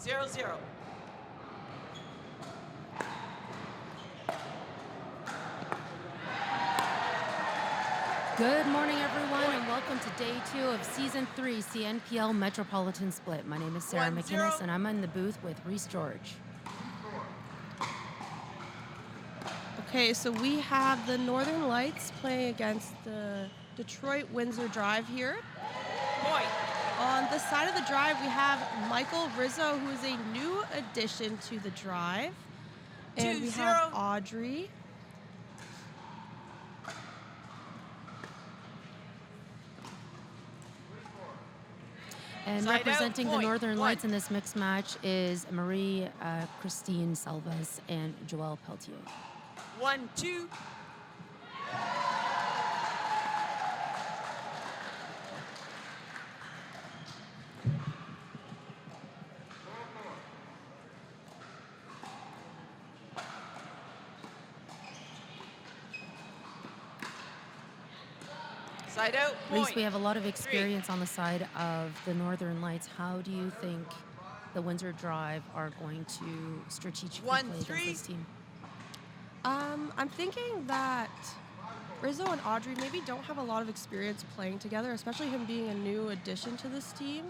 0-0. Good morning, everyone, and welcome to day 2 of Season 3 CNPL Metropolitan Split. My name is Sarah McInnes, and I'm in the booth with Reese George. Okay, so we have the Northern Lights playing against the Detroit-Windsor Drive here. Point. On the side of the drive, we have Michael Rizzo, who is a new addition to the drive. And we have Audrey. And Side representing out, the point. Northern Lights in this mixed match is Marie Christine Salvas and Joelle Pelletier. 1-2. Side out, point. Reese, we have a lot of experience on the side of the Northern Lights. How do you think the Windsor Drive are going to strategically play against this team? I'm thinking that Rizzo and Audrey maybe don't have a lot of experience playing together, especially him being a new addition to this team.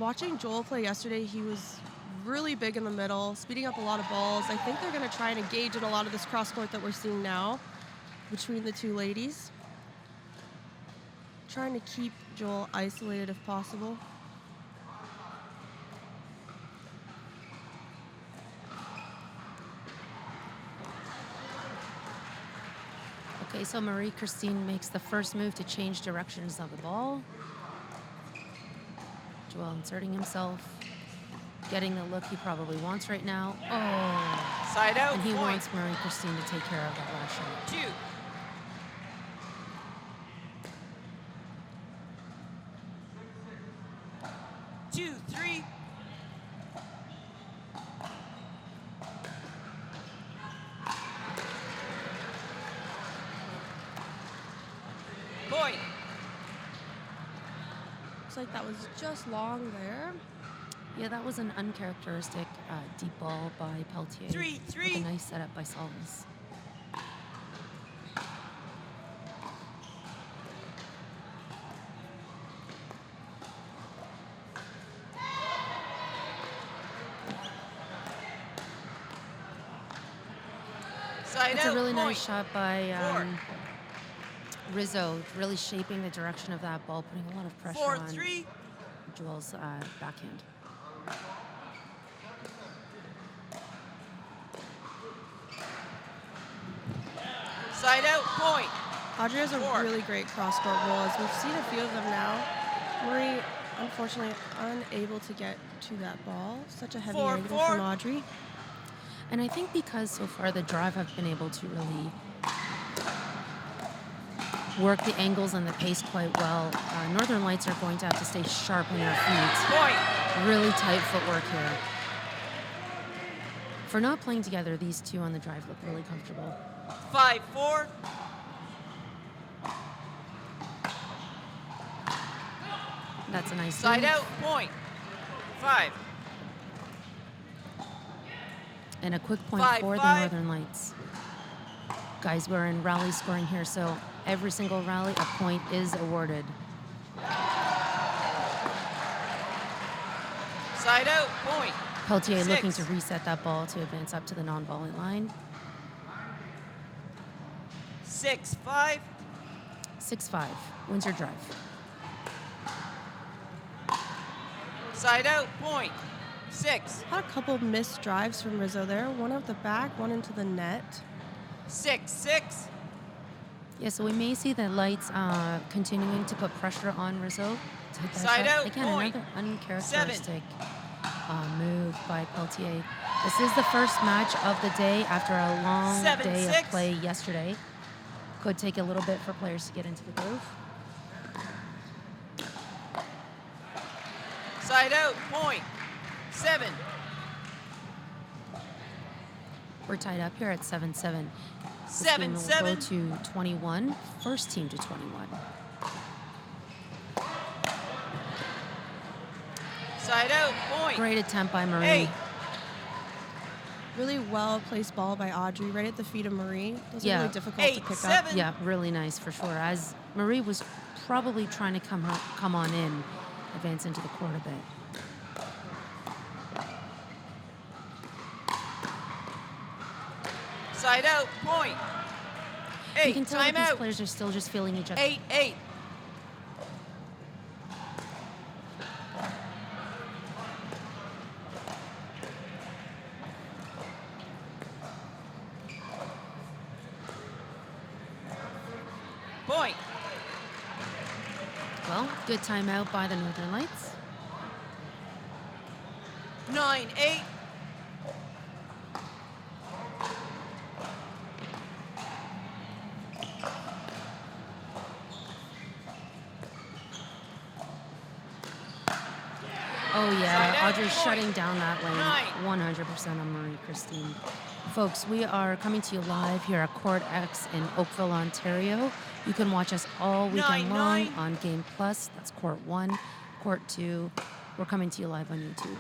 Watching Joel play yesterday, he was really big in the middle, speeding up a lot of balls. I think they're going to try and engage in a lot of this cross court that we're seeing now between the two ladies. Trying to keep Joel isolated if possible. Okay, so Marie Christine makes the first move to change directions of the ball. Joel inserting himself, getting the look he probably wants right now. Oh, Side out, and he point. wants Marie Christine to take care of that last shot. 2. Two, 3. Point. Looks like that was just long there. Yeah, that was an uncharacteristic deep ball by Pelletier. 3-3. With a nice setup by Salvas. Side It's out, a really point. nice shot by 4. Rizzo, really shaping the direction of that ball, putting a lot of pressure 4-3. on Joel's backhand. Side out, point. Audrey has a 4. really great cross-court roll, as we've seen a few of them now. Marie, unfortunately, unable to get to that ball. Such a heavy 4-4. angle from Audrey. And I think because so far the drive have been able to really work the angles and the pace quite well, Northern Lights are going to have to stay sharp on their feet. Point. Really tight footwork here. For not playing together, these two on the drive look really comfortable. 5-4. That's a nice Side move. out, point. 5. And a quick point 5-5. for the Northern Lights. Guys, we're in rally scoring here, so every single rally, a point is awarded. Side out, point. Pelletier 6. looking to reset that ball to advance up to the non-volley line. 6-5. 6-5, Windsor Drive. Side out, point. 6. Had a couple missed drives from Rizzo there. One out the back, one into the net. 6-6. Yeah, so we may see the Lights continuing to put pressure on Rizzo. To hit that Side shot. out, Again, point. another uncharacteristic move by Pelletier. This is the first match of the day after a long 7-6. day of play yesterday. Could take a little bit for players to get into the groove. Side out, point. 7. We're tied up here at 7-7. This game will 7-7. go to 21. First team to 21. Side out, point. Great attempt by Marie. 8. Really well placed ball by Audrey, right at the feet of Marie. Those are Yeah. really difficult 8, to pick 7. up. Yeah, really nice for sure. As Marie was probably trying to come on in, advance into the court a bit. Side out, point. You 8, can tell that time these out. players are still just feeling each other. 8, 8. Point. Well, good timeout by the Northern Lights. 9, 8. Oh Side yeah, out, Audrey's point. shutting down that lane. 9. 100% on Marie Christine. Folks, we are coming to you live here at Court X in Oakville, Ontario. You can watch us all weekend 9, long 9. on Game Plus. That's Court 1, Court 2. We're coming to you live on YouTube.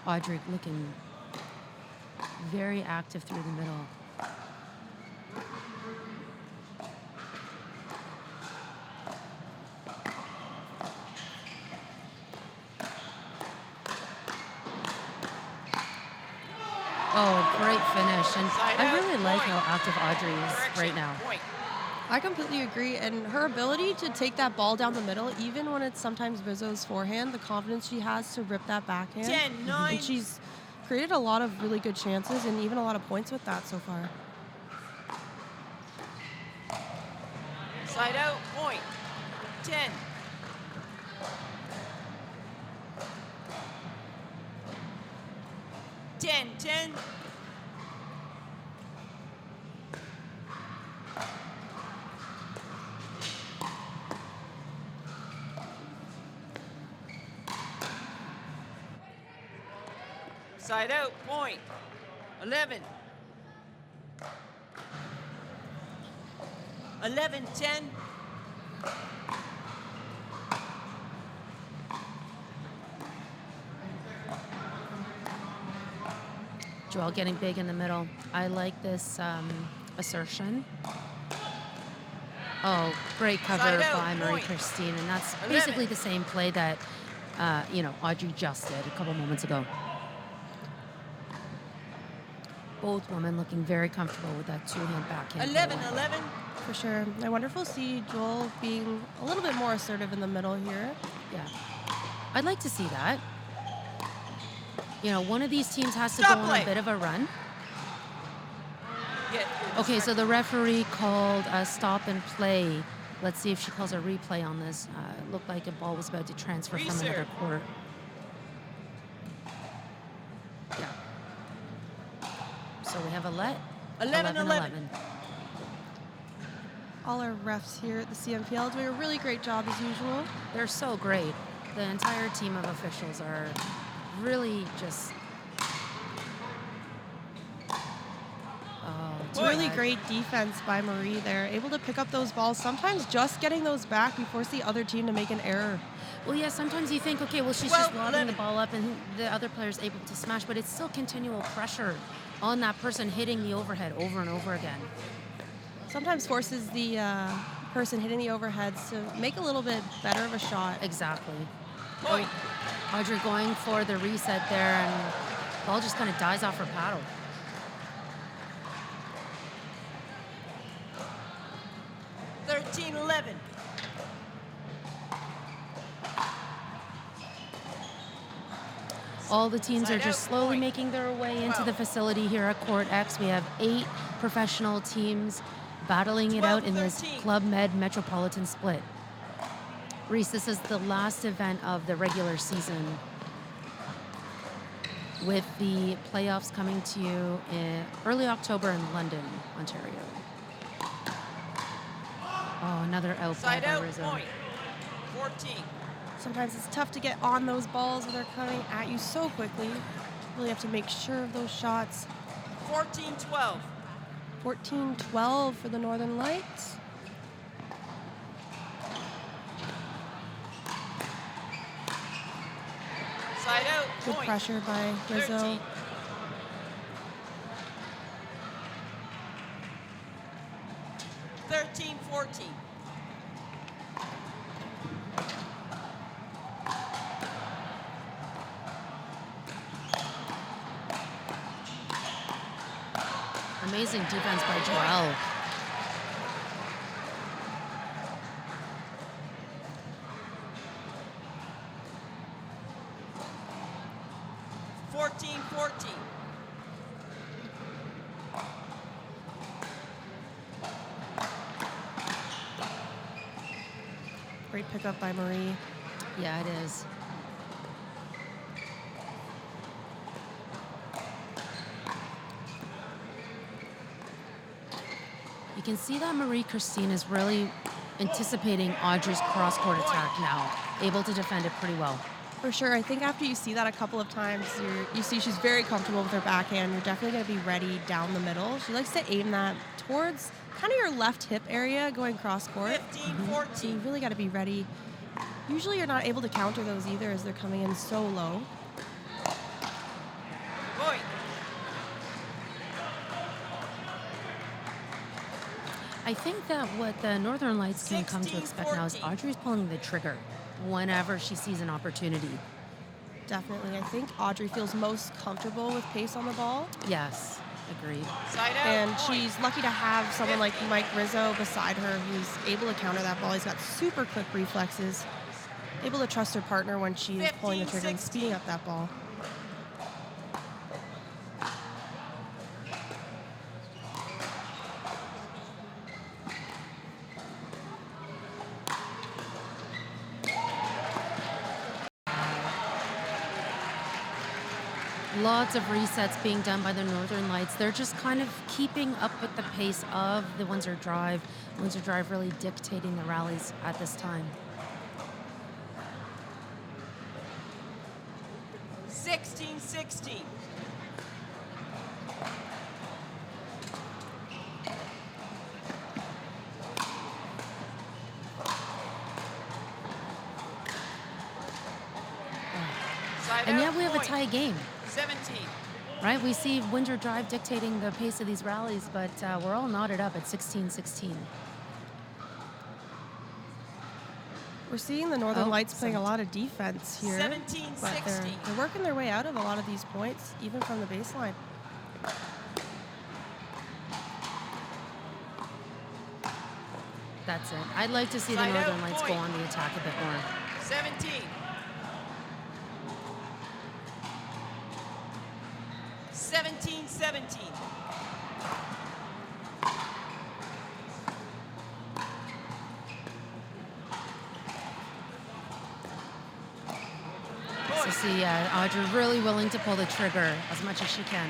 Audrey looking very active through the middle. Oh, great finish. And Side I out, really like point. how active Audrey is Correction, right now. point. I completely agree. And her ability to take that ball down the middle, even when it's sometimes Rizzo's forehand, the confidence she has to rip that backhand. 10, 9. And she's created a lot of really good chances and even a lot of points with that so far. Side out, point. 10. Ten, 10. Side out, point. 11. 11, 10. Joelle getting big in the middle. I like this assertion. Oh, great cover Side out, by Marie point. Christine. And that's 11. basically the same play that, Audrey just did a couple moments ago. Both women looking very comfortable with that two-hand backhand. 11, away. 11. For sure. I wonder if we'll see Joel being a little bit more assertive in the middle here. Yeah. I'd like to see that. One of these teams has to Stop go on play. a bit of a run. Get Okay, so the referee called a stop and play. Let's see if she calls a replay on this. It looked like a ball was about to transfer from another Reserve. court. Yeah. So we have a let. 11, 11. All our refs here at the CNPL doing a really great job as usual. They're so great. The entire team of officials are really just... It's really great defense by Marie there. Able to pick up those balls, sometimes just getting those back before the other team to make an error. Well, yeah, sometimes you think, okay, well, she's 12, just lobbing 11. the ball up and the other player's able to smash, but it's still continual pressure on that person hitting the overhead over and over again. Sometimes forces the person hitting the overheads to make a little bit better of a shot. Exactly. Point. Audrey going for the reset there, and ball just kind of dies off her paddle. Thirteen, 11. All the teams are Side just out, slowly point. making their way into 12. the facility here at Court X. We have 8 professional teams battling it 12, out in this 13. Club Med Metropolitan Split. Reese, this is the last event of the regular season, with the playoffs coming to you in early October in London, Ontario. Oh, another out ball Side by out, Rizzo. point. 14. Sometimes it's tough to get on those balls when they're coming at you so quickly. Really have to make sure of those shots. 14, 12. 14-12 for the Northern Lights. Good Point. pressure by Rizzo. 13. Thirteen, 14. Amazing defense by Joel. Fourteen, 14. Great pickup by Marie. Yeah, it is. You can see that Marie-Christine is really anticipating Audrey's cross-court attack now, able to defend it pretty well. For sure. I think after you see that a couple of times, you see she's very comfortable with her backhand. You're definitely going to be ready down the middle. She likes to aim that towards kind of your left hip area going cross-court. 15, So 14. you really got to be ready. Usually you're not able to counter those either as they're coming in so low. Point. I think that what the Northern Lights can come to 16, expect now is 14. Audrey's pulling the trigger whenever she sees an opportunity. Definitely. I think Audrey feels most comfortable with pace on the ball. Yes, agreed. Side out. And Point. she's lucky to have someone like Mike Rizzo beside her who's able to counter that ball. He's got super quick reflexes, able to trust her partner when she is pulling the 15, trigger and 16. speeding up that ball. Lots of resets being done by the Northern Lights. They're just kind of keeping up with the pace of the Windsor Drive. Windsor Drive really dictating the rallies at this time. 16, 16. Side And out. yet we have a Point. tie game, 17. right? We see Windsor Drive dictating the pace of these rallies, but we're all knotted up at 16-16. We're seeing the Northern Oh, Lights playing a 17. lot of defense here. 17, But they're 16. working their way out of a lot of these points, even from the baseline. That's it. I'd like to see the Side out, Northern Lights go point. on the attack a bit more. 17. 17, 17. So see Audrey really willing to pull the trigger as much as she can.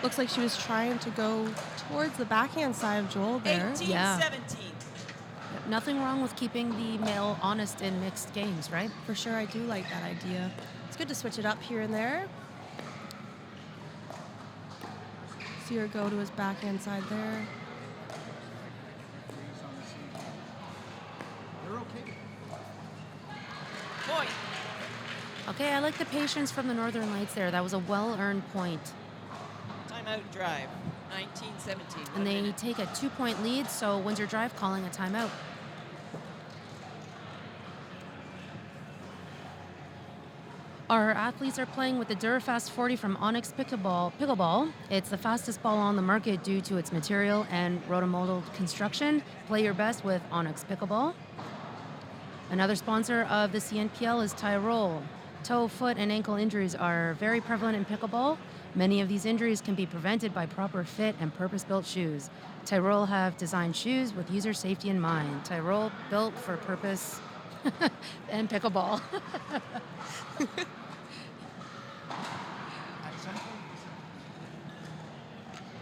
Looks like she was trying to go towards the backhand side of Joel there. 18, Yeah. 17. Nothing wrong with keeping the male honest in mixed games, right? For sure, I do like that idea. It's good to switch it up here and there. See her go to his backhand side there. Point. Okay, I like the patience from the Northern Lights there. That was a well-earned point. Timeout drive. 19, 17. And they take a 2-point lead, so Windsor Drive calling a timeout. Our athletes are playing with the Durafast 40 from Onyx Pickleball. It's the fastest ball on the market due to its material and rotomolded construction. Play your best with Onyx Pickleball. Another sponsor of the CNPL is Tyrol. Toe, foot, and ankle injuries are very prevalent in pickleball. Many of these injuries can be prevented by proper fit and purpose-built shoes. Tyrol have designed shoes with user safety in mind. Tyrol built for purpose and pickleball.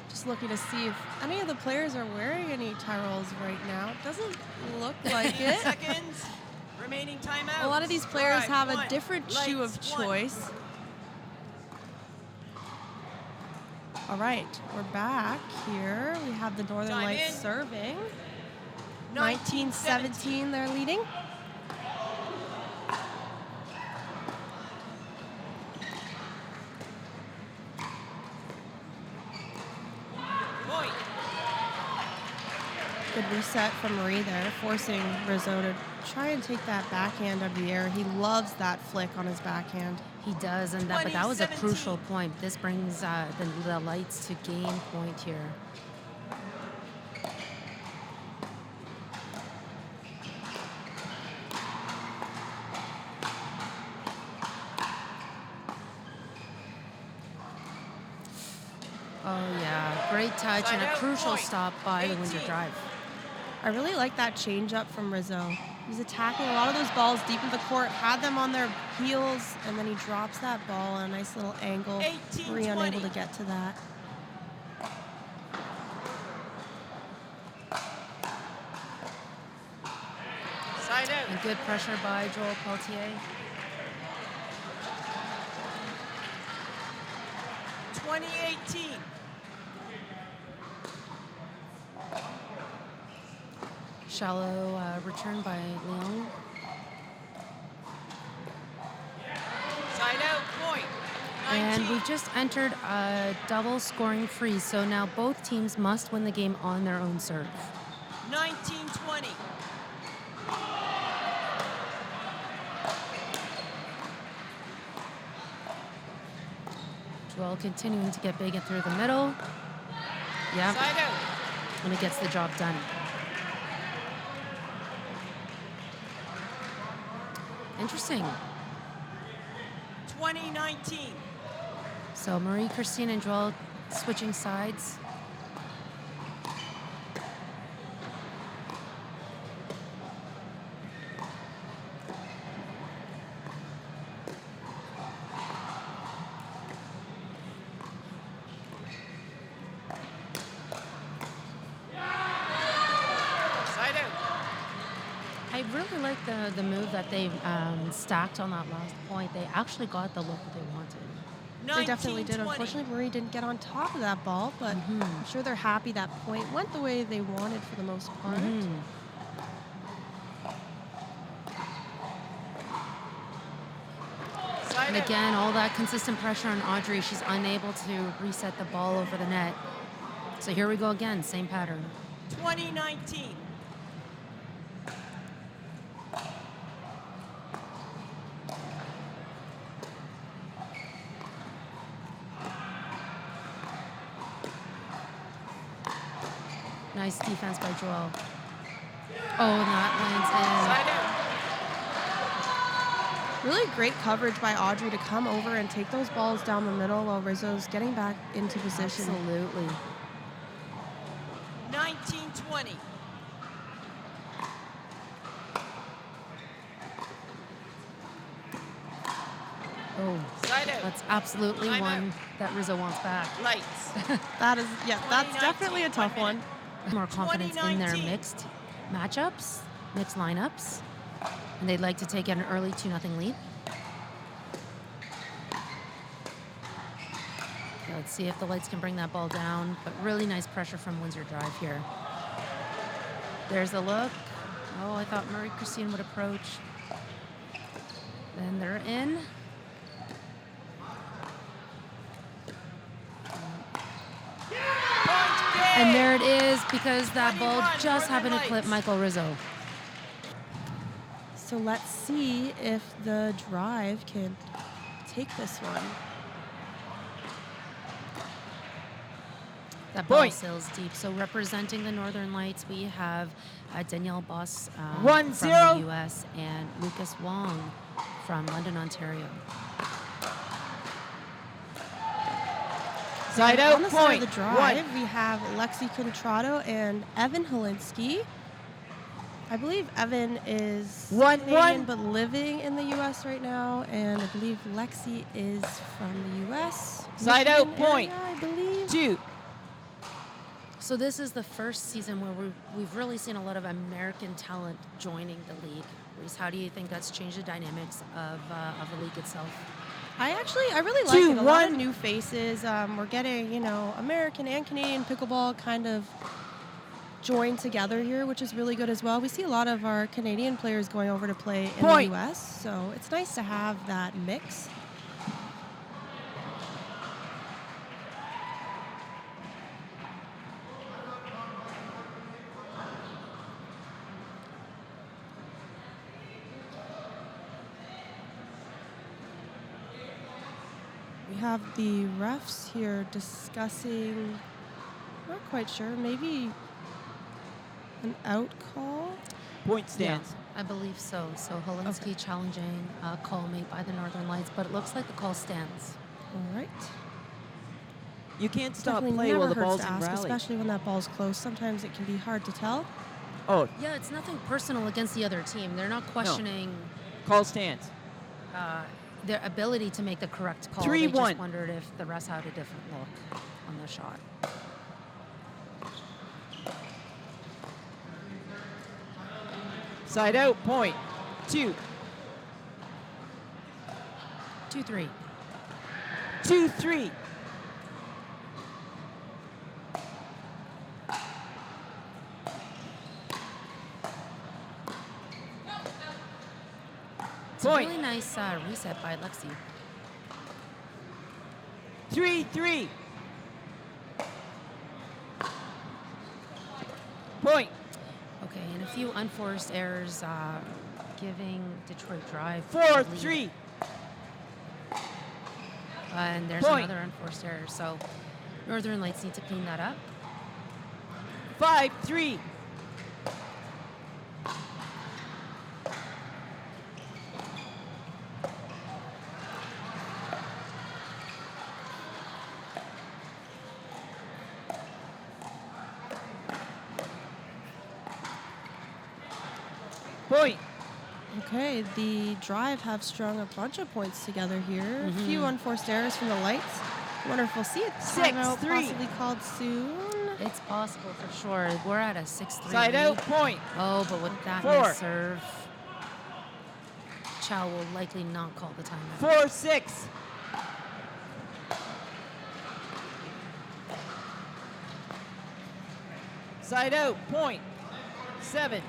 Just looking to see if any of the players are wearing any Tyrols right now. Doesn't look like it. Seconds. Remaining timeout. A lot of these players Drive, have a one. different shoe of Lights, one. choice. All right, we're back here. We have the Northern Time Lights in. serving. 19, 19-17, they're leading. Good reset from Marie there, forcing Rizzo to try and take that backhand out of the air. He loves that flick on his backhand. He does, but that was a crucial point. This brings the lights to game point here. Oh, yeah. Great touch and a crucial stop by the Windsor Drive. I really like that change-up from Rizzo. He's attacking a lot of those balls deep in the court, had them on their heels, and then he drops that ball on a nice little angle. Marie unable to get to that. Side out. And good pressure by Joel Pelletier. 20-18. Shallow return by Yeung. Side out point. 19. And we've just entered a double scoring freeze, so now both teams must win the game on their own serve. 19-20. Joel continuing to get big and through the middle. Yeah. Side out. And it gets the job done. Interesting. 20-19. So Marie, Christine, and Joel switching sides. I really like the move that they stacked on that last point. They actually got the look that they wanted. They definitely did. Unfortunately, Marie didn't get on top of that ball, but I'm sure they're happy that point went the way they wanted for the most part. And again, all that consistent pressure on Audrey. She's unable to reset the ball over the net. So here we go again, same pattern. 20-19. Nice defense by Joel. Oh, and that lands in. Really great coverage by Audrey to come over and take those balls down the middle while Rizzo's getting back into position. Absolutely. 19-20. Oh, that's absolutely one that Rizzo wants back. Lights. That is, yeah, that's definitely a tough one. More confidence in their mixed matchups, mixed lineups, and they'd like to take an early 2-0 lead. Okay, let's see if the lights can bring that ball down, but really nice pressure from Windsor Drive here. There's the look. Oh, I thought Marie Christine would approach. Then they're in. And there it is, because that ball just happened to clip Michael Rizzo. So let's see if the Drive can take this one. That ball sails deep. So representing the Northern Lights, we have Danielle Boss from the U.S. and Lucas Wong from London, Ontario. Side out on the point. Side of the Drive, we have Alexis Contratto and Evan Hollinsky. I believe Evan is Canadian but living in the U.S. right now, and I believe Lexi is from the U.S. Side out point. Area, I believe. 2. So this is the first season where we've really seen a lot of American talent joining the league. Reese, how do you think that's changed the dynamics of the league itself? I really like it. A lot of new faces. We're getting, American and Canadian pickleball kind of joined together here, which is really good as well. We see a lot of our Canadian players going over to play in the U.S., so it's nice to have that mix. We have the refs here discussing, not quite sure, maybe an out call? Point stance. Yeah, I believe so. So Hollinsky challenging a call made by the Northern Lights, but it looks like the call stands. All right. You can't stop Definitely play never while the hurts ball's to in ask, rally. especially when that ball's close. Sometimes it can be hard to tell. Oh, Yeah, it's nothing personal against the other team. They're not questioning call stance. their ability to make the correct call. 3-1. They just wondered if the refs had a different look on the shot. Side out, point. 2. 2-3. 2-3. It's a really nice reset by Lexi. 3-3. Point. Okay, and a few unforced errors giving Detroit Drive. 4-3. And there's Point. another unforced error. So Northern Lights need to clean that up. 5-3. Point. Okay, the Drive have strung a bunch of points together here. A few unforced errors from the Lights. I wonder if we'll see a timeout 6-3. possibly called soon. It's possible for sure. We're at a 6-3 Side out, lead. point. Oh, but with that 4. missed serve, Chow will likely not call the timeout. 4-6. Side out, point. 7.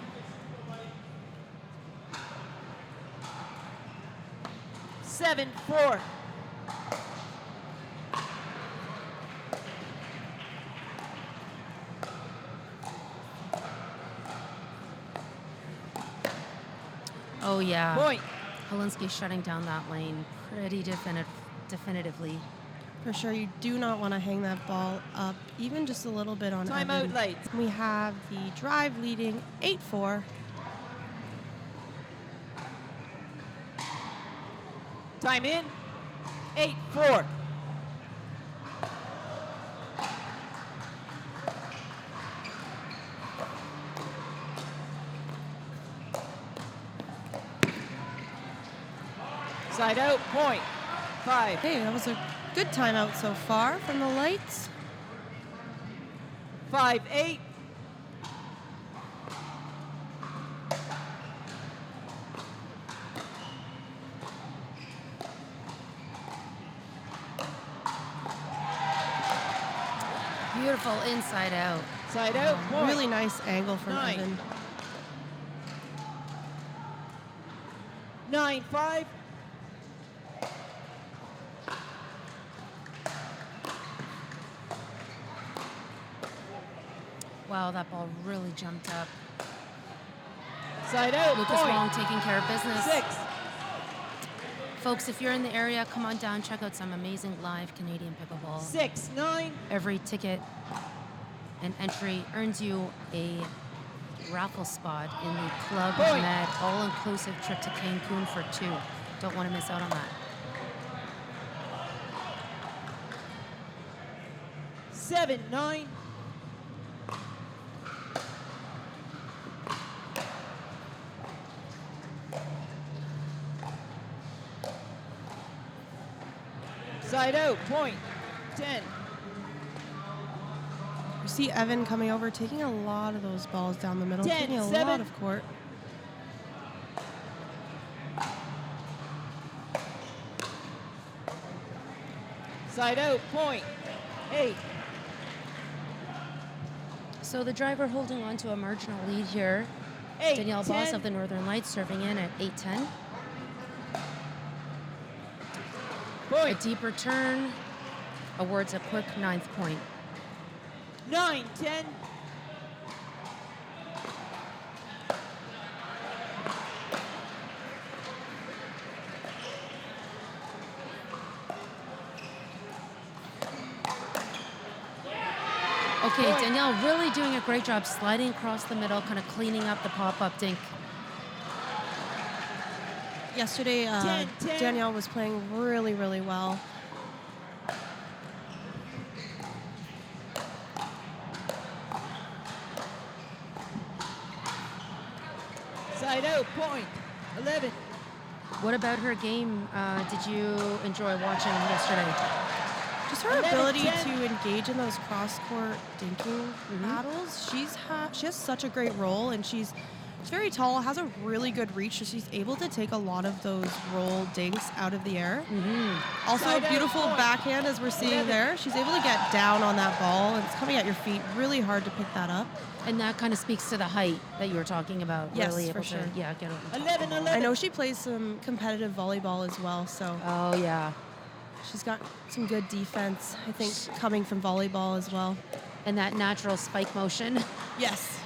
Seven, 4. Oh, yeah. Point. Hollinsky shutting down that lane pretty definitively. For sure, you do not want to hang that ball up, even just a little bit on Timeout Evan. Lights. We have the Drive leading 8-4. Time in. 8-4. Side out, point. 5. Hey, that was a good timeout so far from the Lights. 5-8. Beautiful inside out. Side out, point. Really nice angle from 9. Evan. 9-5. Wow, that ball really jumped up. Side out, Lucas point. Wong taking care of business. 6. Folks, if you're in the area, come on down, check out some amazing live Canadian pickleball. 6-9. Every ticket and entry earns you a raffle spot in the Club Point. Med all-inclusive trip to Cancun for 2. Don't want to miss out on that. 7-9. Side out, point. 10. You see Evan coming over, taking a lot of those balls down the middle, 10, taking a 7. lot of court. Side out, point. 8. So the driver holding on to a marginal lead here. 8. Danielle 10. Boss of the Northern Lights serving in at 8-10. A Point. deep return awards a quick 9th point. 9-10. Okay, Danielle really doing a great job sliding across the middle, kind of cleaning up the pop-up dink. Yesterday, 10. Danielle was playing really, really well. Side out, point. 11. What about her game? Did you enjoy watching yesterday? Just her ability to engage in those cross-court dinking battles. She has such a great roll, and she's very tall, has a really good reach, so she's able to take a lot of those roll dinks out of the air. Also, a beautiful backhand, as we're seeing there. She's able to get down on that ball, and it's coming at your feet. Really hard to pick that up. And that kind of speaks to the height that you were talking about. Yes, really for able sure. To, yeah, get over. 11. I know she plays some competitive volleyball as well, so. Oh, yeah. She's got some good defense, I think, coming from volleyball as well. And that natural spike motion. Yes.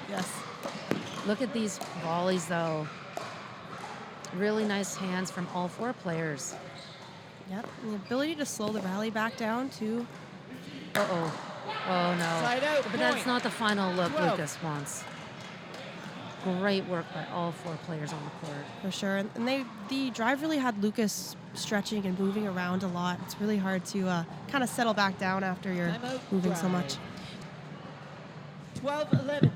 Look at these volleys, though. Really nice hands from all 4 players. Yep, and the ability to slow the rally back down, too. Oh, no. Side out, But that's point. not the final look 12. Lucas wants. Great work by all 4 players on the court. For sure, and the drive really had Lucas stretching and moving around a lot. It's really hard to kind of settle back down after you're Timeout, moving so drive. much. 12-11.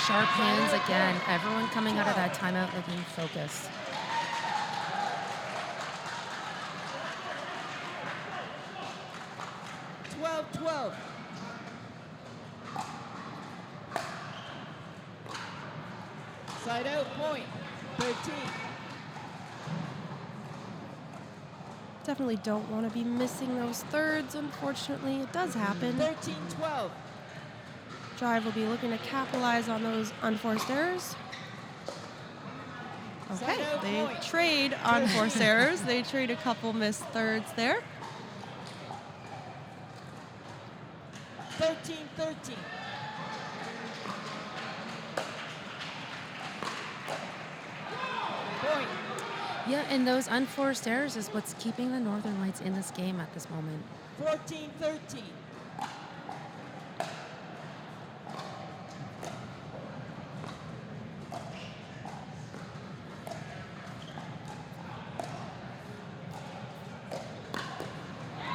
Sharp hands again. Everyone coming out of that timeout looking focused. Side out, point. 13. Definitely don't want to be missing those thirds, unfortunately. It does happen. 13-12. Drive will be looking to capitalize on those unforced errors. Okay, Side out, they point. trade unforced errors. They trade a couple missed thirds there. 13-13. Point. Yeah, and those unforced errors is what's keeping the Northern Lights in this game at this moment. 14-13.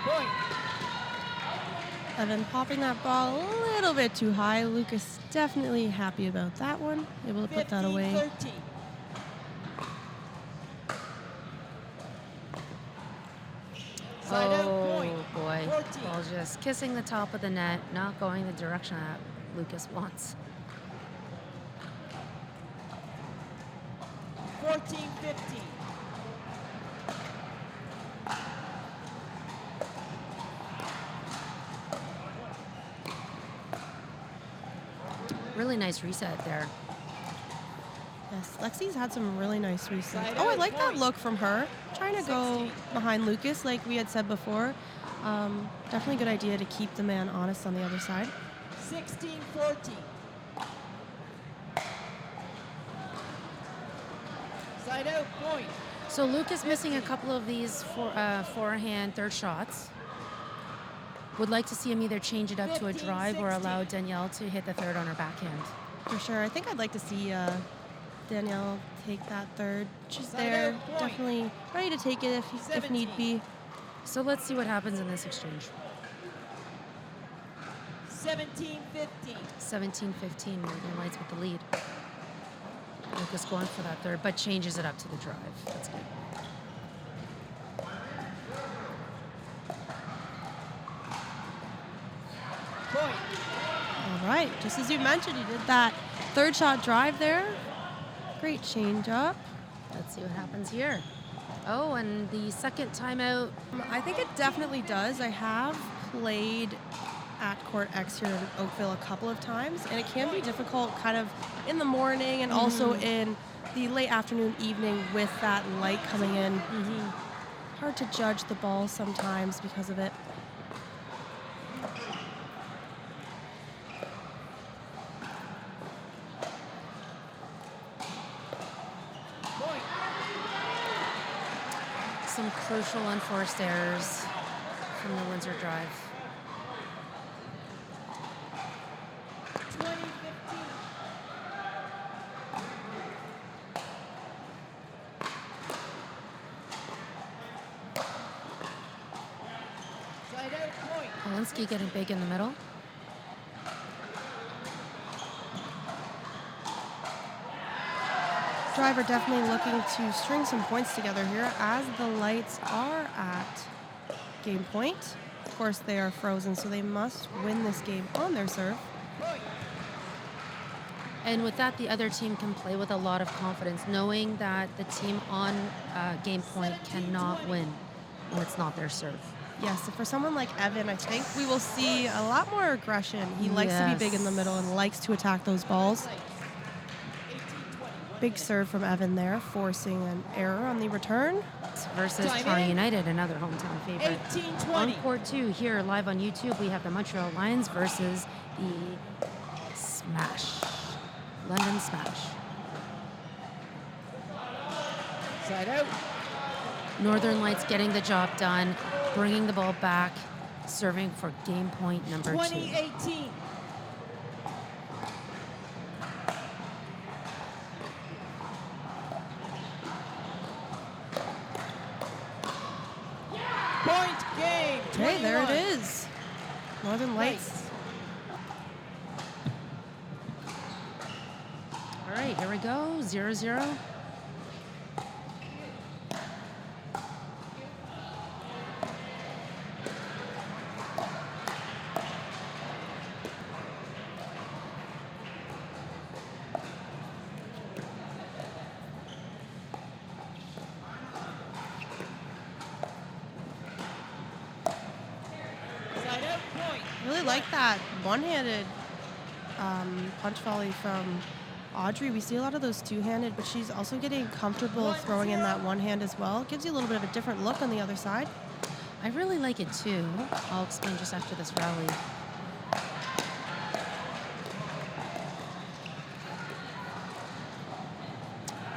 Point. Evan popping that ball a little bit too high. Lucas definitely happy about that one. Able to put that away. 15-13. Side out, point. Oh boy, 14. ball just kissing the top of the net, not going the direction that Lucas wants. 14-15. Really nice reset there. Yes, Lexi's had some really nice resets. Side Oh, I out, like that point. look from her. Trying to go 16. behind Lucas, like we had said before. Definitely a good idea to keep the man honest on the other side. 16-14. Side out, point. So Lucas missing a couple of these forehand third shots. Would like to see him either change it up to a 15, drive or 16. allow Danielle to hit the third on her backhand. For sure. I think I'd like to see Danielle take that third. She's Side there, out, point. definitely ready to take it if need 17. be. So let's see what happens in this exchange. 17-15. 17-15, Northern Lights with the lead. Lucas going for that third, but changes it up to the drive. That's good. Point. All right, just as you mentioned, he did that third shot drive there. Great change up. Let's see what happens here. Oh, and the second timeout. I think it definitely does. I have played at Court X here in Oakville a couple of times, and it can be difficult kind of in the morning and also in the late afternoon, evening with that light coming in. Hard to judge the ball sometimes because of it. crucial unforced errors from the Windsor Drive. 20-15. Side out point. Hollinsky getting big in the middle. Driver definitely looking to string some points together here as the lights are at game point. Of course, they are frozen, so they must win this game on their serve. Point. And with that, the other team can play with a lot of confidence, knowing that the team on game point cannot win when it's not their serve. Yes, so for someone like Evan, I think we will see a lot more aggression. He likes to be big in the middle and likes to attack those balls. Big serve from Evan there, forcing an error on the return. Versus Toronto United, another hometown favorite. 18-20. On court 2 here live on YouTube, we have the Montreal Lions versus the Smash, London Smash. Side out. Northern Lights getting the job done, bringing the ball back, serving for game point number 2. 20-18. Point game. Okay, there it 21. is. Northern Lights. All right, here we go, 0-0. Side out point. Really like that one-handed punch volley from Audrey. We see a lot of those two-handed, but she's also getting comfortable throwing in that one hand as well. Gives you a little bit of a different look on the other side. I really like it too. I'll explain just after this rally.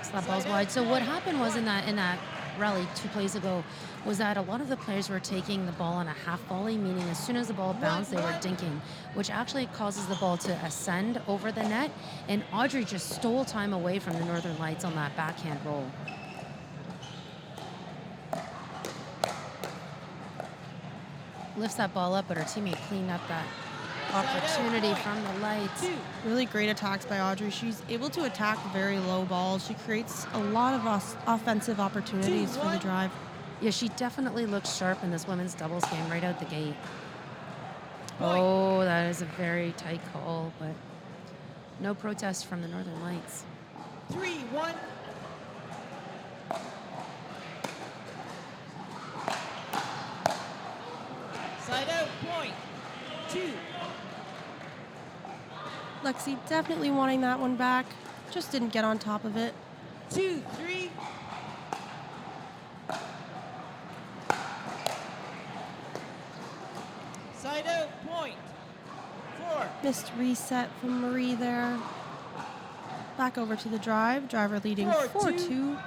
So that ball's wide. So what happened was in that rally 2 plays ago was that a lot of the players were taking the ball on a half volley, meaning as soon as the ball bounced, they were dinking, which actually causes the ball to ascend over the net. And Audrey just stole time away from the Northern Lights on that backhand roll. Lifts that ball up, but her teammate cleaned up that opportunity from the Lights. Really great attacks by Audrey. She's able to attack very low balls. She creates a lot of offensive opportunities for the drive. Yeah, she definitely looks sharp in this women's doubles game right out the gate. Oh, that is a very tight call, but no protest from the Northern Lights. 3-1. Side out point. 2. Lexi definitely wanting that one back. Just didn't get on top of it. 2-3. Side out point. 4. Missed reset from Marie there. Back over to the drive. Driver leading 4-2.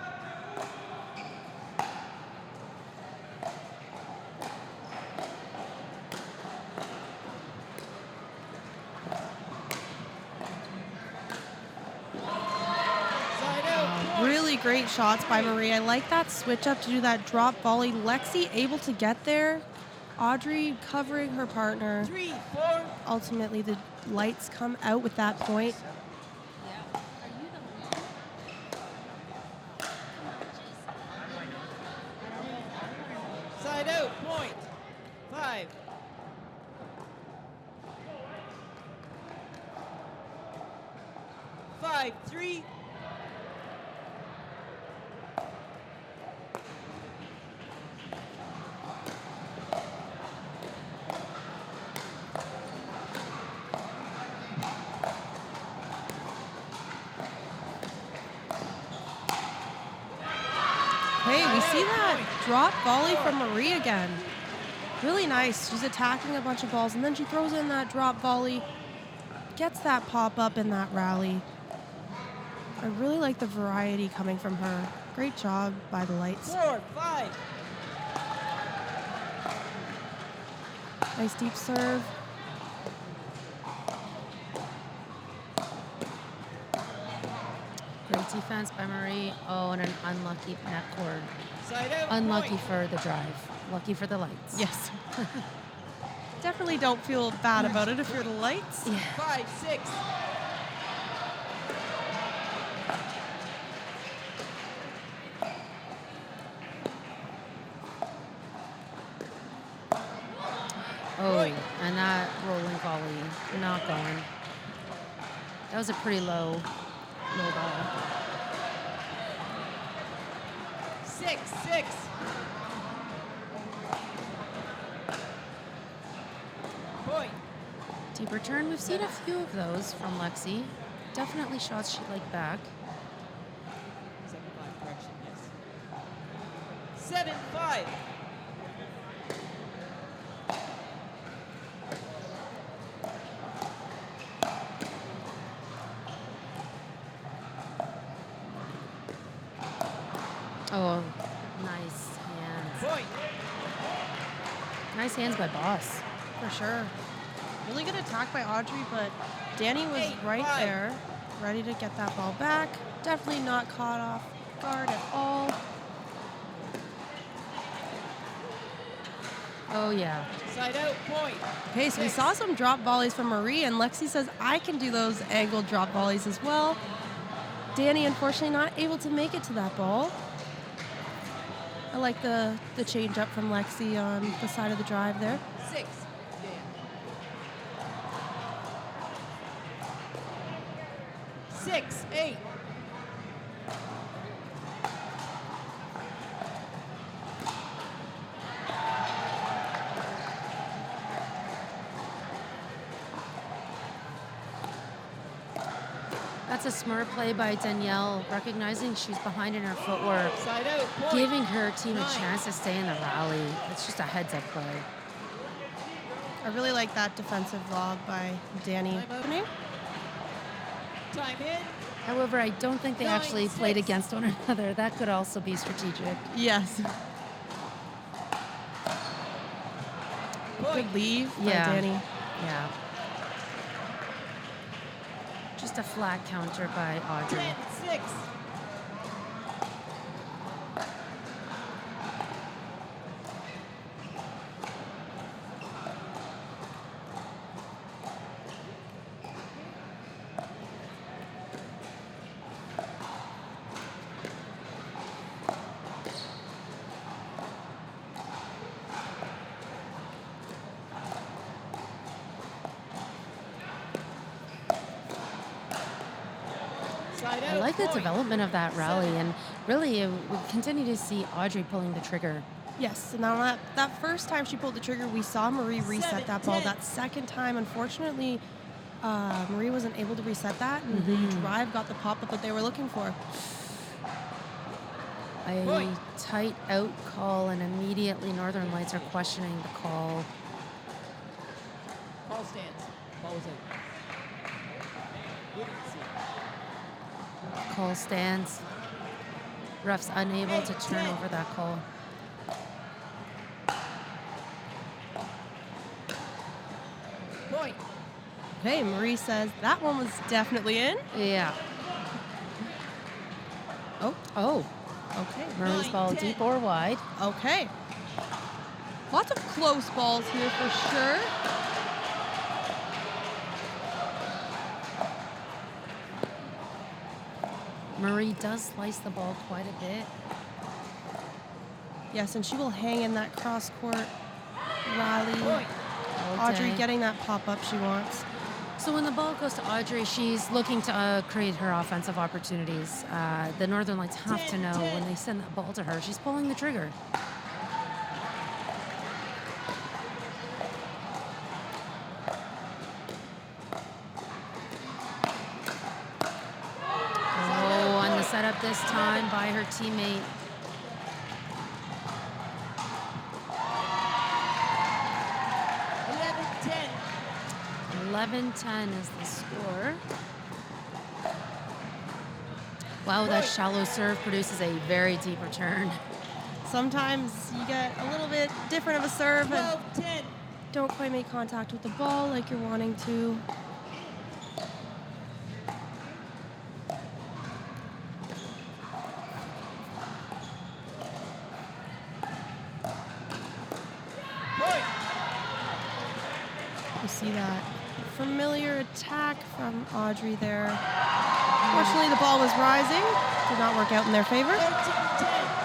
Really great shots by Marie. I like that switch up to do that drop volley. Lexi able to get there. Audrey covering her partner. 3-4. Ultimately, the Lights come out with that point. Side out point. 5. Five, 3. Hey, we see that drop volley from Marie again. Really nice. She's attacking a bunch of balls, and then she throws in that drop volley. Gets that pop up in that rally. I really like the variety coming from her. Great job by the Lights. 4, 5. Nice deep serve. Great defense by Marie. Oh, and an unlucky net cord. Side out. Unlucky Point. for the drive. Lucky for the lights. Yes. Definitely don't feel bad about it if you're the lights. Yeah. 5, 6. Oh, Point. and that rolling volley, not going. That was a pretty low ball. 6, 6. Point. Deep return, we've seen a few of those from Lexi. Definitely shots she'd like back. 7-5 correction, yes. 7, 5. Oh, nice hands. Point. Nice hands by Boss. For sure. Really good attack by Audrey, but Danny was 8, right 5. there, ready to get that ball back. Definitely not caught off guard at all. Oh, yeah. Side out. Point. Okay, so we saw some drop volleys from Marie, and Lexi says, I can do those angled drop volleys as well. Danny, unfortunately, not able to make it to that ball. I like the change up from Lexi on the side of the drive there. 6. Yeah. 6, 8. That's a smart play by Danielle, recognizing she's behind in her footwork, Side out. Point. giving her team a 9. chance to stay in the rally. It's just a heads-up play. I really like that defensive lob by Danny. Time out. Time in. However, I don't think they 9, actually played 6. against one another. That could also be strategic. Yes. Point. Good leave by Yeah. Danny. Yeah. Just a flat counter by Audrey. 10, 6. Side I out. like the Point. development of that rally, 7. and really we continue to see Audrey pulling the trigger. Yes, now that first time she pulled the trigger, we saw Marie reset 7, that ball. 10. That second time, unfortunately, Marie wasn't able to reset that, and the drive got the pop-up that they were looking for. A Point. tight out call, and immediately Northern Lights are questioning the call. Call stands. Ball was out. We didn't see it. Call stands. Ref's unable to turn 10. over that call. Point. Okay, Marie says that one was definitely in. Yeah. Oh, Okay. Marie's 9, ball 10. deep or wide. Okay. Lots of close balls here for sure. Marie does slice the ball quite a bit. Yes, and she will hang in that cross-court rally. Point. All Audrey day. getting that pop-up she wants. So when the ball goes to Audrey, she's looking to create her offensive opportunities. The Northern Lights have to know when they send that ball to her, she's pulling the trigger. Oh, on the setup this time by her teammate. Eleven, 11-10 is the score. Wow, that shallow serve produces a very deep return. Sometimes you get a little bit different of a serve, 10. and 12, 10. don't quite make contact with the ball like you're wanting to. You see that familiar attack from Audrey there. Fortunately, the ball was rising. Did not work out in their favor. 13-10.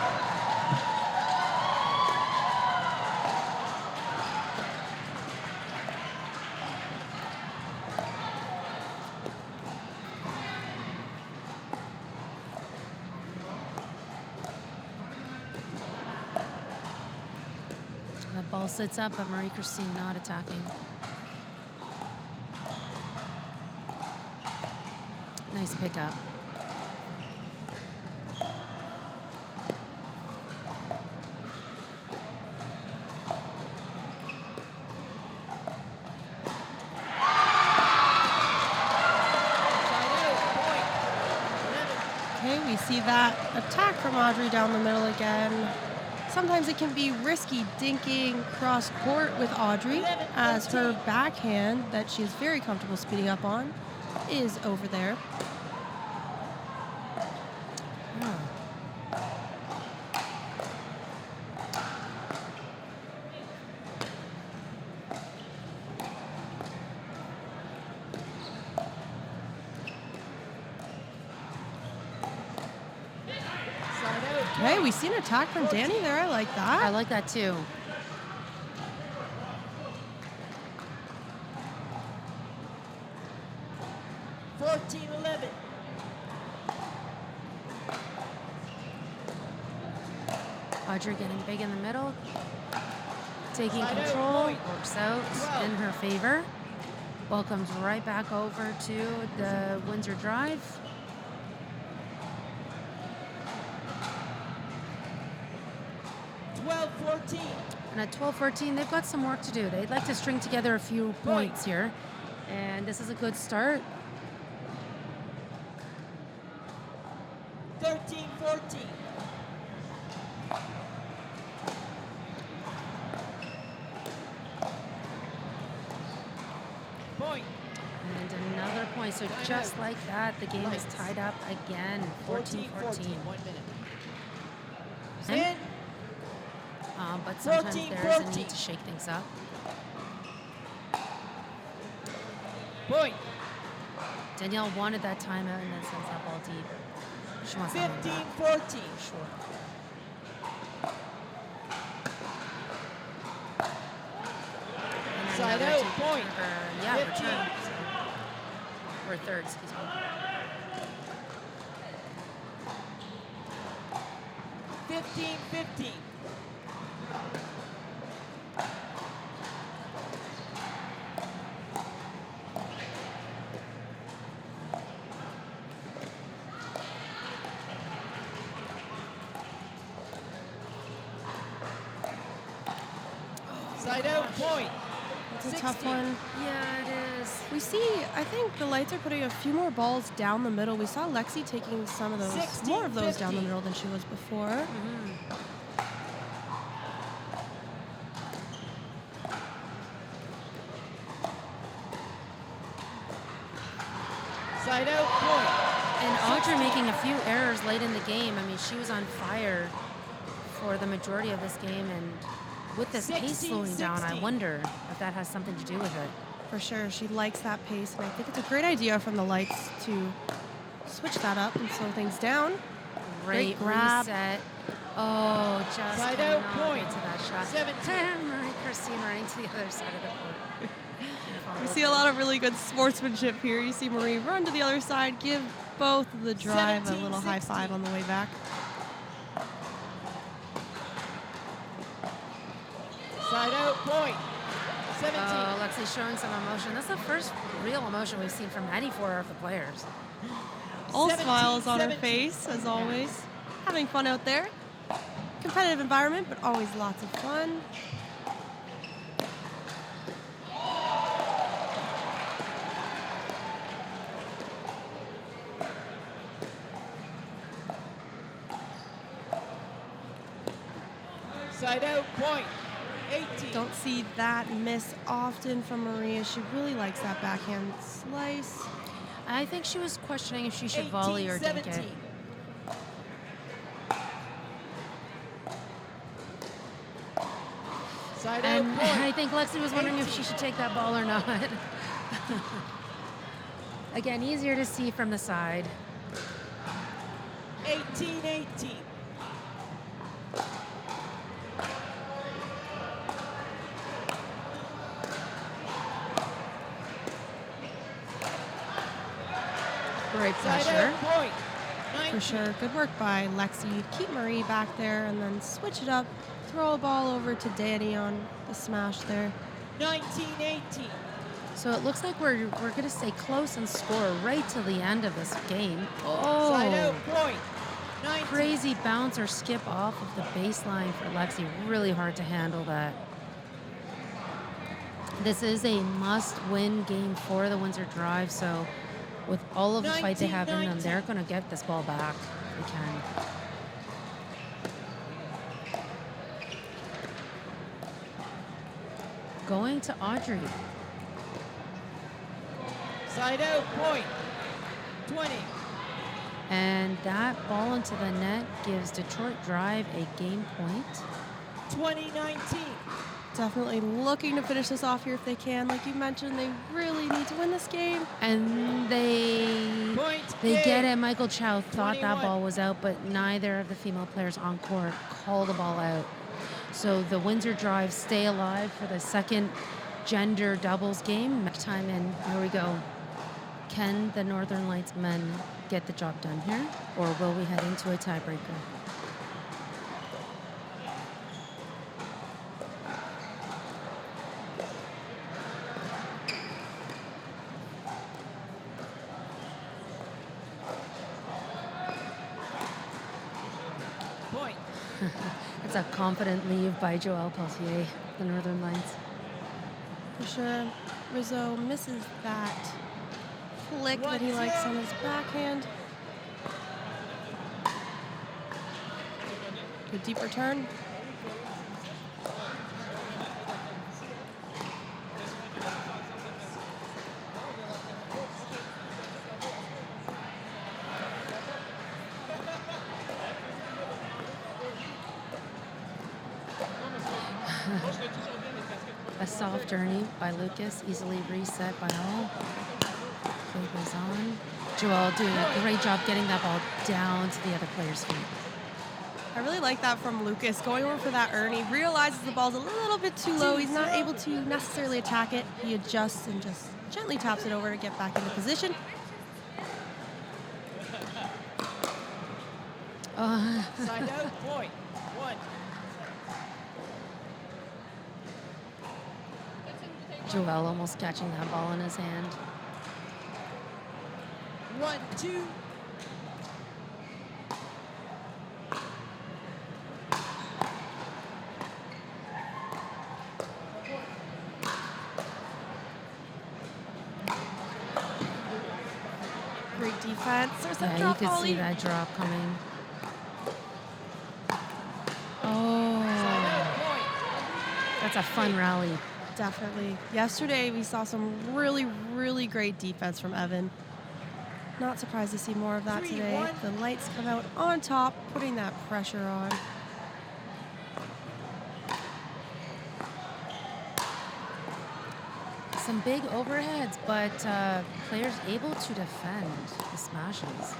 The ball sits up, but Marie-Christine not attacking. Nice pickup. Okay, we see that attack from Audrey down the middle again. Sometimes it can be risky dinking cross court with Audrey, as her backhand that she is very comfortable speeding up on is over there. Okay, we see an attack from Danny there. I like that. I like that too. Audrey getting big in the middle. Taking control. Works out in her favor. Ball comes right back over to the Windsor Drive. And at 12-14, they've got some work to do. They'd like to string together a few points here. And this is a good start. 13-14. Point. And another point. So just like that, the game is tied up again. 14-14. 1 minute. But sometimes there's a need to shake things up. Point. Danielle wanted that timeout and then sends that ball deep. She wants that one back. 15-14. Sure. Side out, point. Yeah, 15. return. So, or third, excuse me. $15-15. Side out, point. It's a tough one. Yeah, it is. We see, I think the Lights are putting a few more balls down the middle. We saw Lexi taking some of those, more of those down the middle than she was before. Side out, point. And Audrey making a few errors late in the game. I mean, she was on fire for the majority of this game, and with this pace slowing down, I wonder if that has something to do with it. For sure, she likes that pace, and I think it's a great idea from the Lights to switch that up and slow things down. Great grab. reset. Oh, just Side cannot out, point. get to that shot. 17. Marie-Christine running to the other side of the court. We see a lot of really good sportsmanship here. You see Marie run to the other side, give both of the drive a little high five on the way back. Side out, point. 17. Oh, Lexi's showing some emotion. That's the first real emotion we've seen from any four of the players. All smiles on her face, as always. Having fun out there. Competitive environment, but always lots of fun. Side out, point. 18. Don't see that miss often from Maria. She really likes that backhand slice. I think she was questioning if she should volley or dink it. 17. Side And out point. I think Lexi was wondering if she should take that ball or not. Again, easier to see from the side. 18-18. Great Side pressure. out point. For 19. sure. Good work by Lexi. Keep Marie back there and then switch it up. Throw a ball over to Danny on the smash there. 19-18. So it looks like we're going to stay close and score right till the end of this game. Side out Oh, point. 19. crazy bounce or skip off of the baseline for Lexi. Really hard to handle that. This is a must-win game for the Windsor Drive, so with all of the fight they have in them, they're going to get this ball back if they can. Going to Audrey. Side out point. 20. And that ball into the net gives Detroit Drive a game point. 20-19. Definitely looking to finish this off here if they can. Like you mentioned, they really need to win this game. And they Point get game. it. Michael Chow thought 21. that ball was out, but neither of the female players on court called the ball out. So the Windsor Drive stay alive for the second gender doubles game. Next time in, here we go. Can the Northern Lights men get the job done here, or will we head into a tiebreaker? Point. It's a confident leave by Joelle Pelletier, the Northern Lights. For sure. Rizzo misses that flick that he likes on his backhand. Good deep return. A soft journey by Lucas, easily reset by all. Play goes on. Joelle doing a great job getting that ball down to the other player's feet. I really like that from Lucas. Going over for that Ernie, realizes the ball's a little bit too low. He's not able to necessarily attack it. He adjusts and just gently taps it over to get back into position. Side out point. 1. Joelle almost catching that ball in his hand. 1-2. Great defense. There's that Yeah, you drop could volley. see that drop coming. Side Oh, out point. that's a fun rally. Definitely. Yesterday, we saw some really, really great defense from Evan. Not surprised to see more of that today. 3-1. The Lights come out on top, putting that pressure on. Some big overheads, but players able to defend the smashes.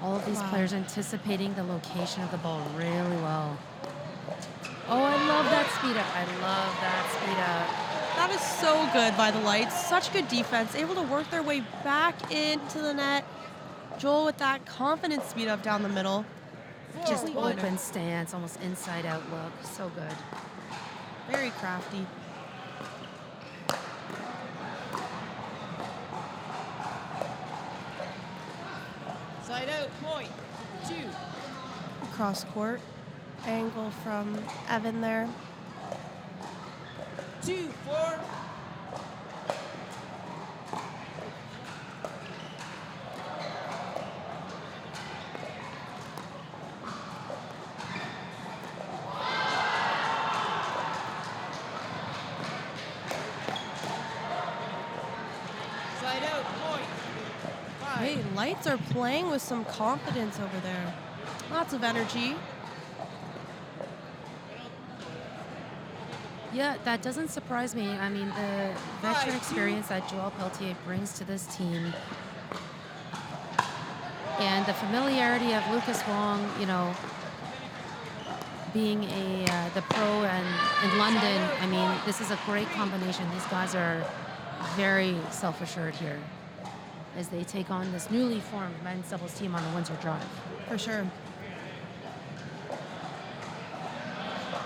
All of these Wow. players anticipating the location of the ball really well. Oh, I love that speed up. I love that speed up. That is so good by the Lights. Such good defense. Able to work their way back into the net. Joel with that confident speed up down the middle. Just Complete winner. open stance, almost inside out look. So good. Very crafty. Side out point. 2. Cross court. Angle from Evan there. 2-4. lights are playing with some confidence over there. Lots of energy. Yeah, that doesn't surprise me. I mean, the veteran experience that Joel Pelletier brings to this team and the familiarity of Lucas Wong, you know, being the pro and in London, I mean, this is a great combination. These guys are very self-assured here as they take on this newly formed men's doubles team on the Windsor Drive. For sure.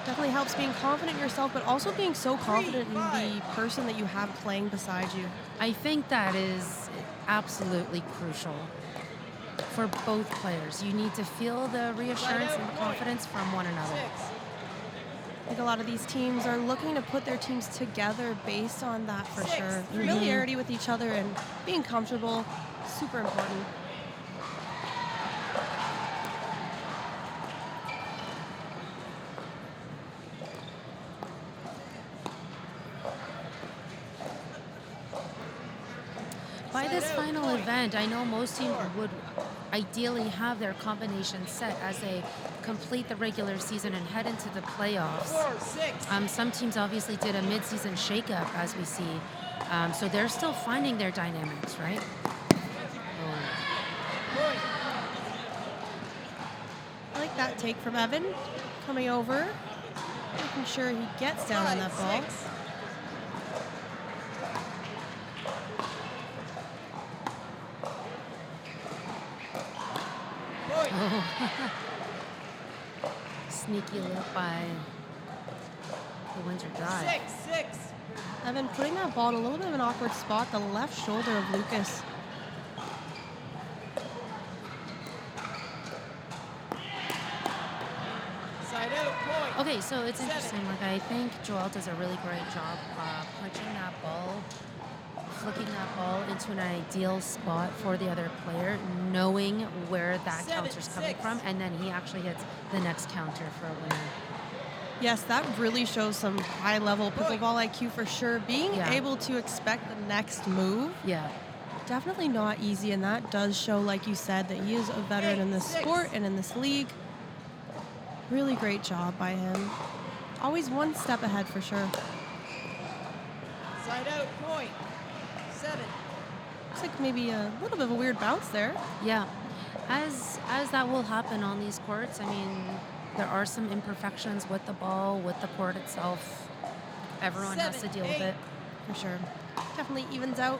Definitely helps being confident in yourself, but also being so confident in the person that you have playing beside you. I think that is absolutely crucial for both players. You need to feel the reassurance and the confidence from one another. I think a lot of these teams are looking to put their teams together based on that for sure. Familiarity with each other and being comfortable, super important. By this final event, I know most teams would ideally have their combination set as they complete the regular season and head into the playoffs. Some teams obviously did a mid-season shakeup, as we see. So they're still finding their dynamics, right? I like that take from Evan, coming over, making sure he gets down on that ball. Sneaky look by the Windsor Drive. Evan putting that ball in a little bit of an awkward spot, the left shoulder of Lucas. Okay, so it's interesting. Like, I think Joel does a really great job punching that ball, flicking that ball into an ideal spot for the other player, knowing where that counter's coming from, and then he actually hits the next counter for a winner. Yes, that really shows some high-level pickleball IQ for sure. Being able to expect the next move, definitely not easy, and that does show, like you said, that he is a veteran in this sport and in this league. Really great job by him. Always one step ahead for sure. Side out, point. 7. Looks like maybe a little bit of a weird bounce there. Yeah, as that will happen on these courts. I mean, there are some imperfections with the ball, with the court itself. Everyone has to deal with it. For sure. Definitely evens out.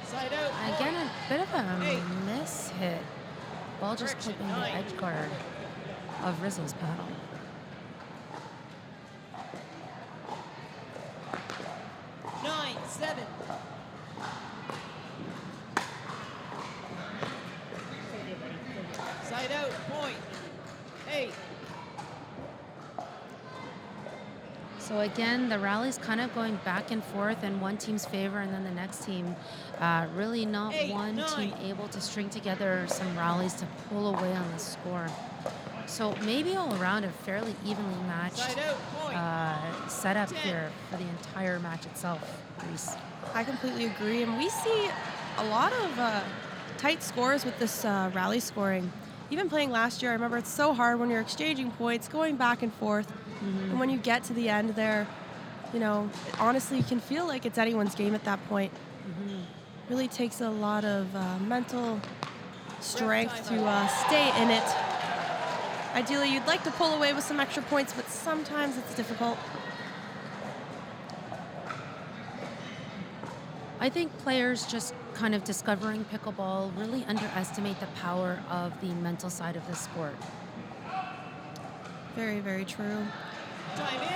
Side out, Again, a bit of a miss hit. Ball just clipping the edge guard of Rizzo's paddle. Side out, point. 8. So again, the rally's kind of going back and forth in one team's favor and then the next team. Really not one team able to string together some rallies to pull away on the score. So maybe all around a fairly evenly matched setup here for the entire match itself, Reese. I completely agree, and we see a lot of tight scores with this rally scoring. Even playing last year, I remember it's so hard when you're exchanging points, going back and forth, and when you get to the end there, you know, honestly, you can feel like it's anyone's game at that point. Really takes a lot of mental strength to stay in it. Ideally, you'd like to pull away with some extra points, but sometimes it's difficult. I think players just kind of discovering pickleball really underestimate the power of the mental side of the sport. Very, very true. Time in.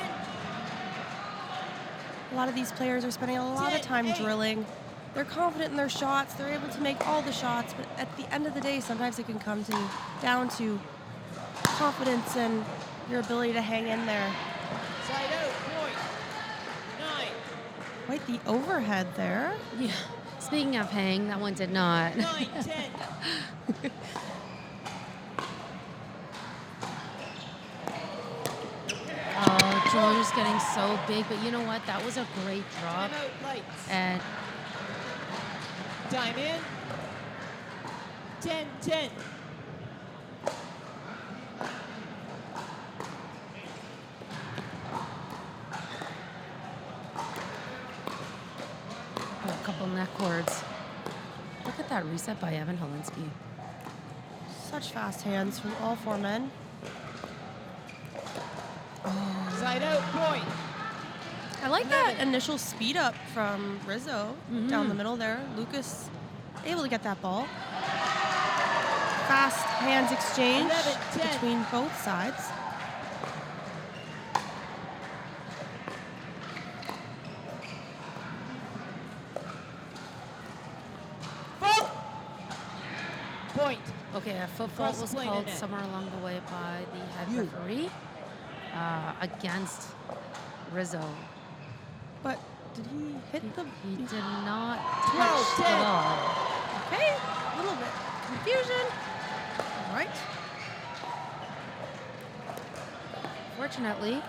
A lot of these players are spending a lot of time drilling. They're confident in their shots. They're able to make all the shots, but at the end of the day, sometimes it can come down to confidence and your ability to hang in there. Side out, point. 9. Quite the overhead there. Yeah. Speaking of hang, that one did not. 9, 10. Mojo just getting so big, but you know what? That was a great drop. Timeout lights. And Time in. 10-10. a couple neck cords. Look at that reset by Evan Hollinsky. Such fast hands from all four men. Side out point. I like that initial speed up from Rizzo down the middle there. Lucas able to get that ball. Fast hands exchange 11-10. between both sides. Point. Okay, a foot fault was Cross-plane called in it. somewhere along the way by the head referee against Rizzo. But did he hit the... He did not 12-10. touch the ball. Okay, a little bit confusion. All right. Fortunately,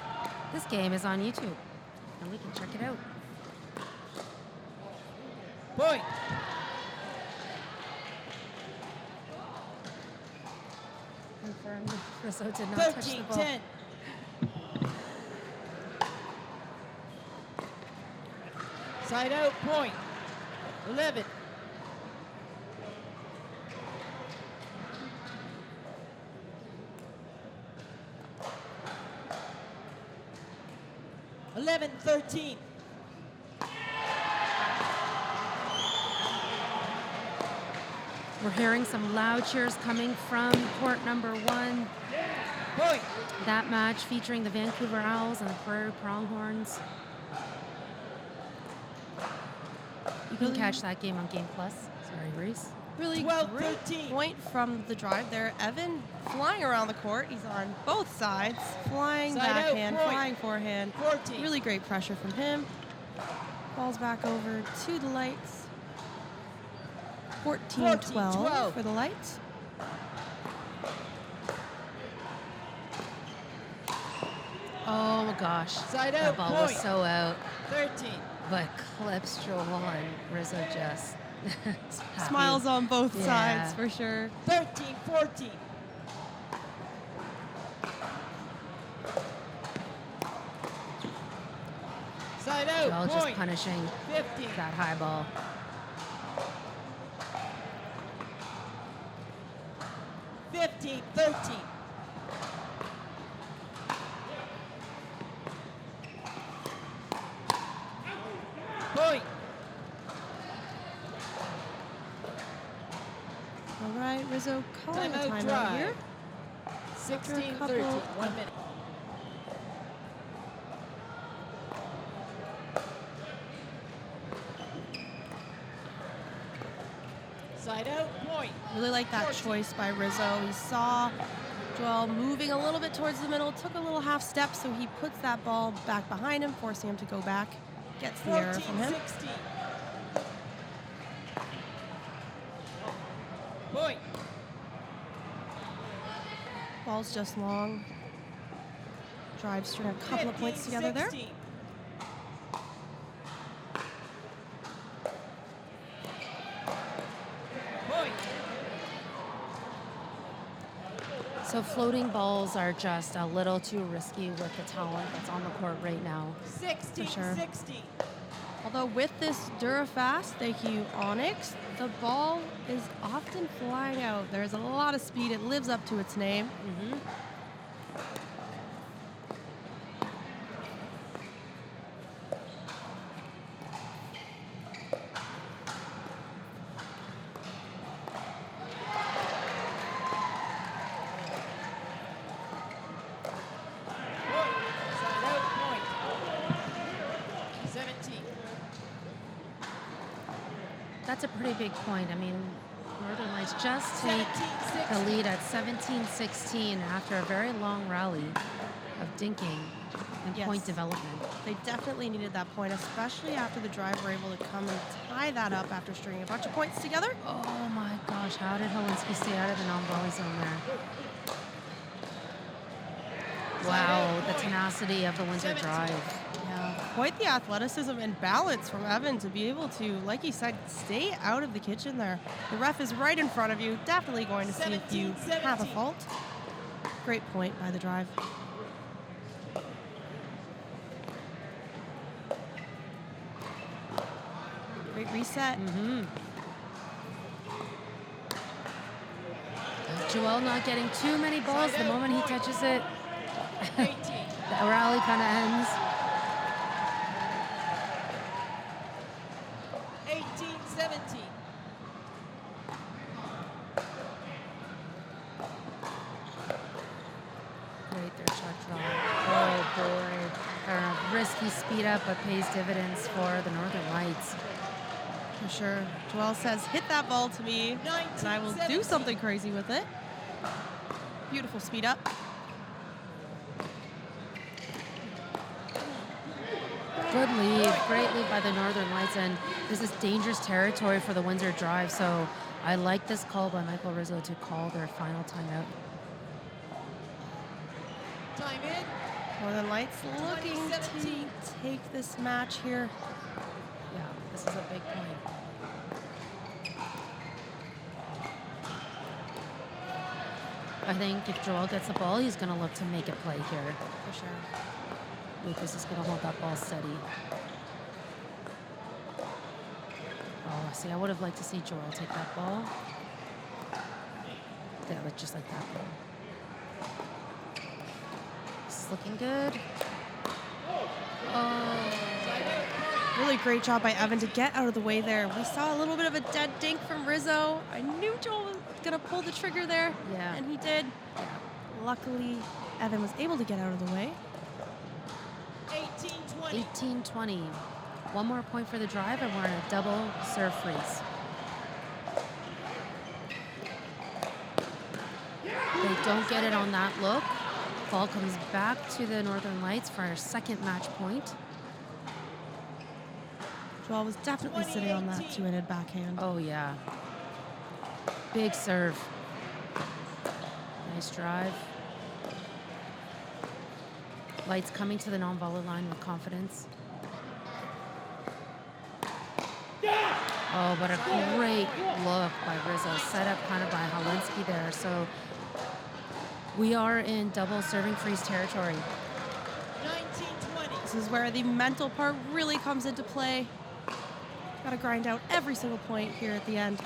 this game is on YouTube, and we can check it out. Point. Confirmed, Rizzo did not touch the ball. 13-10. Side out point. 11. Eleven, 13. We're hearing some loud cheers coming from court number 1. Point. That match featuring the Vancouver Owls and the Prairie Pronghorns. You can catch that game on Game Plus. Sorry, Reese. Really 12, great 13. point from the drive there. Evan flying around the court. He's on both sides. Flying Side out backhand, point. flying forehand. 14. Really great pressure from him. Ball's back over to the lights. 14-12 12. for the lights. Oh my gosh. Side That out ball point. was so out. 13. But clips Joel and Rizzo just is happy. Smiles on both Yeah. sides for sure. 13, 14. Side out Joel just point. punishing 15. that high ball. 15, 13. Point. All right, Rizzo calling a Timeout timeout drive. here. 16, couple 13. 1 minute. Side out point. Really like that 14. choice by Rizzo. He saw Joel moving a little bit towards the middle, took a little half step, so he puts that ball back behind him, forcing him to go back. Gets the error 14, from him. 16. Point. Ball's just long. Drive string a couple of 15, points together there. 16. Point. So floating balls are just a little too risky with the talent that's on the court right now. 16, sure. 16. Although with this Durafast, thank you, Onyx, the ball is often flying out. There's a lot of speed. It lives up to its name. Point. Side out point. 17. That's a pretty big point. I mean, Northern Lights just take 17, the lead at 17-16 after a very long rally of dinking and Yes. point development. They definitely needed that point, especially after the drive were able to come and tie that up after stringing a bunch of points together. Oh my gosh, how did Hollinsky stay out of the non-volley zone there? Wow, the tenacity of the Windsor Drive. Yeah, quite the athleticism and balance from Evan to be able to, like he said, stay out of the kitchen there. The ref is right in front of you, definitely going to see if you have a fault. Great point by the Drive. Great reset. Joel not getting too many balls. The moment he touches it, the rally kind of ends. 18-17. Great third shot draw. Oh boy. Risky speed up, but pays dividends for the Northern Lights. For sure. Joel says, hit that ball to me, and I will do something crazy with it. Beautiful speed up. Good lead. Great lead by the Northern Lights, and this is dangerous territory for the Windsor Drive, so I like this call by Michael Rizzo to call their final timeout. Time in. Northern Lights looking to take this match here. Yeah, this is a big point. I think if Joel gets the ball, he's going to look to make a play here. For sure. Lucas is going to hold that ball steady. Oh, see, I would have liked to see Joel take that ball. Yeah, but just like that ball. This is looking good. Oh. Really great job by Evan to get out of the way there. We saw a little bit of a dead dink from Rizzo. I knew Joel was going to pull the trigger there, and he did. Yeah. Luckily, Evan was able to get out of the way. 18-20. 18-20. One more point for the Drive, and we're in a double serve freeze. They don't get it on that look. Ball comes back to the Northern Lights for our second match point. Joel was definitely sitting on that two-handed backhand. Oh, yeah. Big serve. Nice drive. Lights coming to the non-volley line with confidence. Oh, but a great look by Rizzo. Set up kind of by Hollinsky there. So we are in double serving freeze territory. 19-20. This is where the mental part really comes into play. Got to grind out every single point here at the end.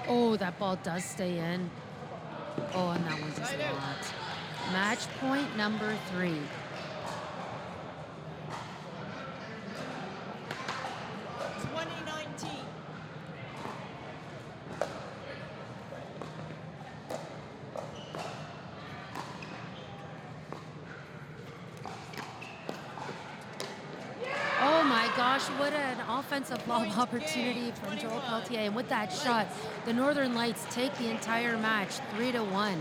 Oh, that ball does stay in. Oh, and that one does not. Match point number 3. Gosh, what an offensive lob opportunity from Joel Pelletier. And with that shot, the Northern Lights take the entire match 3-1.